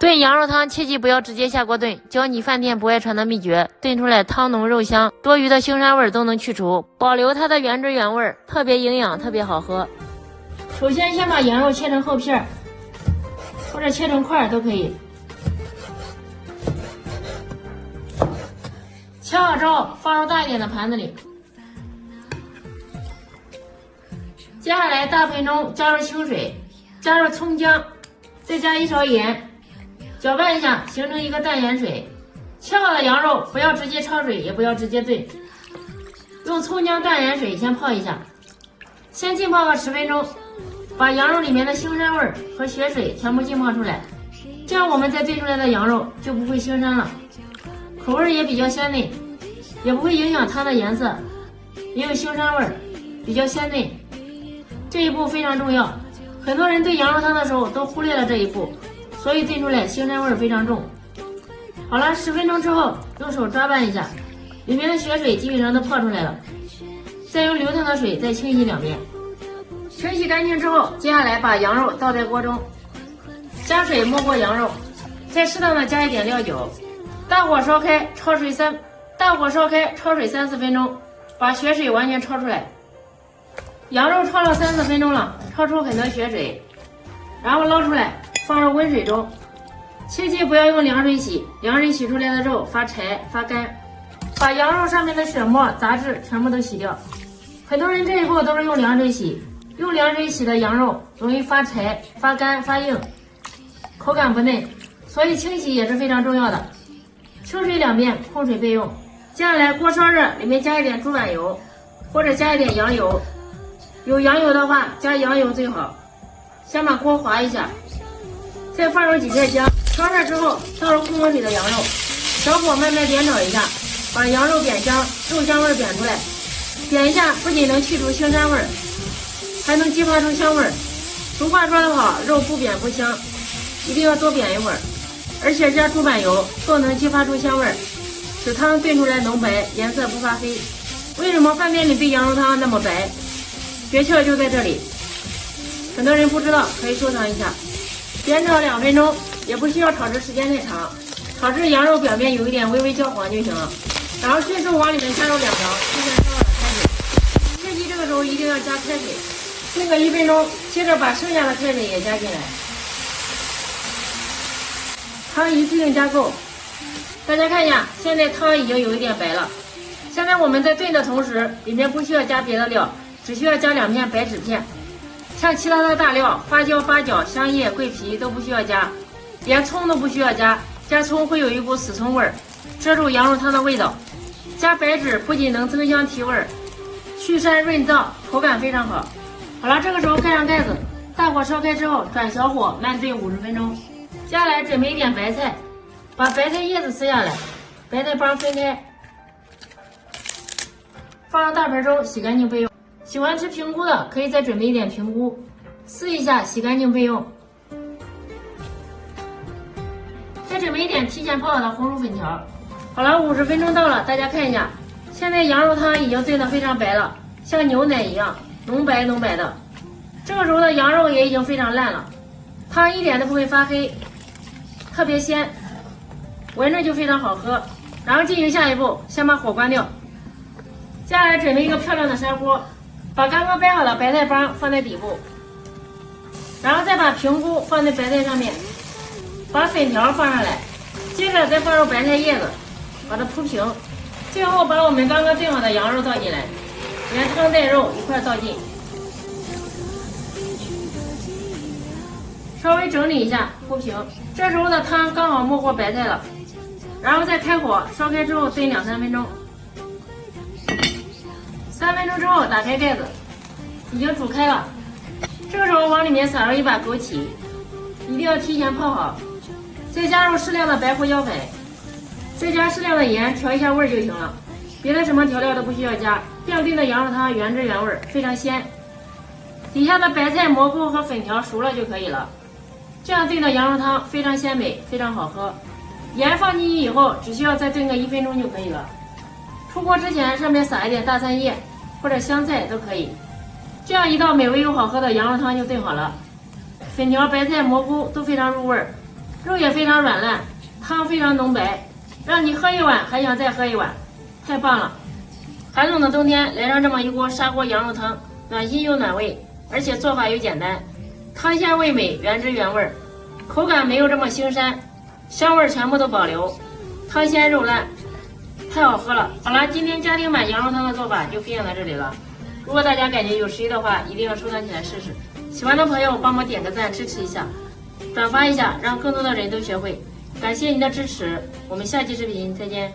炖羊肉汤切记不要直接下锅炖，教你饭店不爱传的秘诀，炖出来汤浓肉香，多余的腥膻味都能去除，保留它的原汁原味，特别营养，特别好喝。首先先把羊肉切成厚片，或者切成块都可以。切好之后放入大一点的盘子里，接下来大盆中加入清水，加入葱姜，再加1勺盐，搅拌一下，形成一个淡盐水。切好的羊肉不要直接焯水，也不要直接炖，用葱姜淡盐水先泡一下，先浸泡个10分钟，把羊肉里面的腥膻味和血水全部浸泡出来，这样我们再炖出来的羊肉就不会腥膻了，口味也比较鲜嫩，也不会影响汤的颜色，没有腥膻味，比较鲜嫩。这一步非常重要，很多人炖羊肉汤的时候都忽略了这一步，所以炖出来腥膻味非常重。好了，10分钟之后用手抓拌一下，里面的血水基本上都泡出来了，再用流腾的水再清洗两遍。清洗干净之后，接下来把羊肉倒在锅中，加水没过羊肉，再适当的加一点料酒，大火烧开焯水3-4分钟，把血水完全焯出来。羊肉焯了3-4分钟了，焯出很多血水，然后捞出来放入温水中，切记不要用凉水洗，凉水洗出来的肉发柴发干，把羊肉上面的血沫杂质全部都洗掉。很多人这一步都是用凉水洗，用凉水洗的羊肉容易发柴发干发硬，口感不嫩，所以清洗也是非常重要的。清水2遍，控水备用。接下来锅烧热，里面加一点猪板油或者加一点羊油，有羊油的话加羊油最好。先把锅划一下，再放入几片姜，烧热之后倒入控锅水的羊肉，小火慢慢煸炒一下，把羊肉煸香，肉香味煸出来。煸一下不仅能去除腥膻味，还能激发出香味。俗话说得好，肉不煸不香，一定要多煸一会儿。而且加猪板油更能激发出香味，使汤炖出来浓白，颜色不发黑。为什么饭店里炖羊肉汤那么白？诀窍就在这里，很多人不知道，可以收藏一下。煸炒2分钟，也不需要炒制时间太长，炒至羊肉表面有一点微微焦黄就行了。然后迅速往里面加入2瓢提前烧好的开水，切记这个时候一定要加开水，炖个1分钟，接着把剩下的开水也加进来，汤一次性加够。大家看一下，现在汤已经有一点白了。现在我们在炖的同时，里面不需要加别的料，只需要加2片白芷片，像其他的大料花椒、八角、香叶、桂皮都不需要加，连葱都不需要加，加葱会有一股死葱味，遮住羊肉汤的味道。加白芷不仅能增香提味，祛膻润燥，口感非常好。好了，这个时候盖上盖子，大火烧开之后转小火慢炖50分钟。接下来准备一点白菜，把白菜叶子撕下来，白菜帮分开，放到大盆中洗干净备用。喜欢吃平菇的可以再准备一点平菇，撕一下洗干净备用。再准备一点提前泡好的红薯粉条。好了，50分钟到了，大家看一下，现在羊肉汤已经炖得非常白了，像牛奶一样浓白浓白的。这个时候的羊肉也已经非常烂了，汤一点都不会发黑，特别鲜，闻着就非常好喝。然后进行下一步，先把火关掉。接下来准备一个漂亮的砂锅，把刚刚掰好的白菜帮放在底部，然后再把平菇放在白菜上面，把粉条放上来，接着再放入白菜叶子，把它铺平，最后把我们刚刚炖好的羊肉倒进来，连汤带肉一块倒进，稍微整理一下铺平。这时候的汤刚好没过白菜了，然后再开火烧开之后炖2-3分钟。3分钟之后打开盖子，已经煮开了。这个时候往里面撒入一把枸杞，一定要提前泡好，再加入适量的白胡椒粉，再加适量的盐调一下味就行了，别的什么调料都不需要加。这样炖的羊肉汤原汁原味，非常鲜。底下的白菜、蘑菇和粉条熟了就可以了。这样炖的羊肉汤非常鲜美，非常好喝。盐放进去以后，只需要再炖个1分钟就可以了。出锅之前上面撒一点大蒜叶或者香菜都可以。这样一道美味又好喝的羊肉汤就炖好了。粉条、白菜、蘑菇都非常入味，肉也非常软烂，汤非常浓白，让你喝一碗还想再喝一碗，太棒了！寒冷的冬天来上这么一锅砂锅羊肉汤，暖心又暖胃，而且做法又简单，汤鲜味美，原汁原味，口感没有这么腥膻，香味全部都保留，汤鲜肉烂，太好喝了。好了，今天家庭版羊肉汤的做法就分享到这里了。如果大家感觉有食欲的话，一定要收藏起来试试。喜欢的朋友帮忙点个赞支持一下，转发一下，让更多的人都学会。感谢您的支持，我们下期视频再见。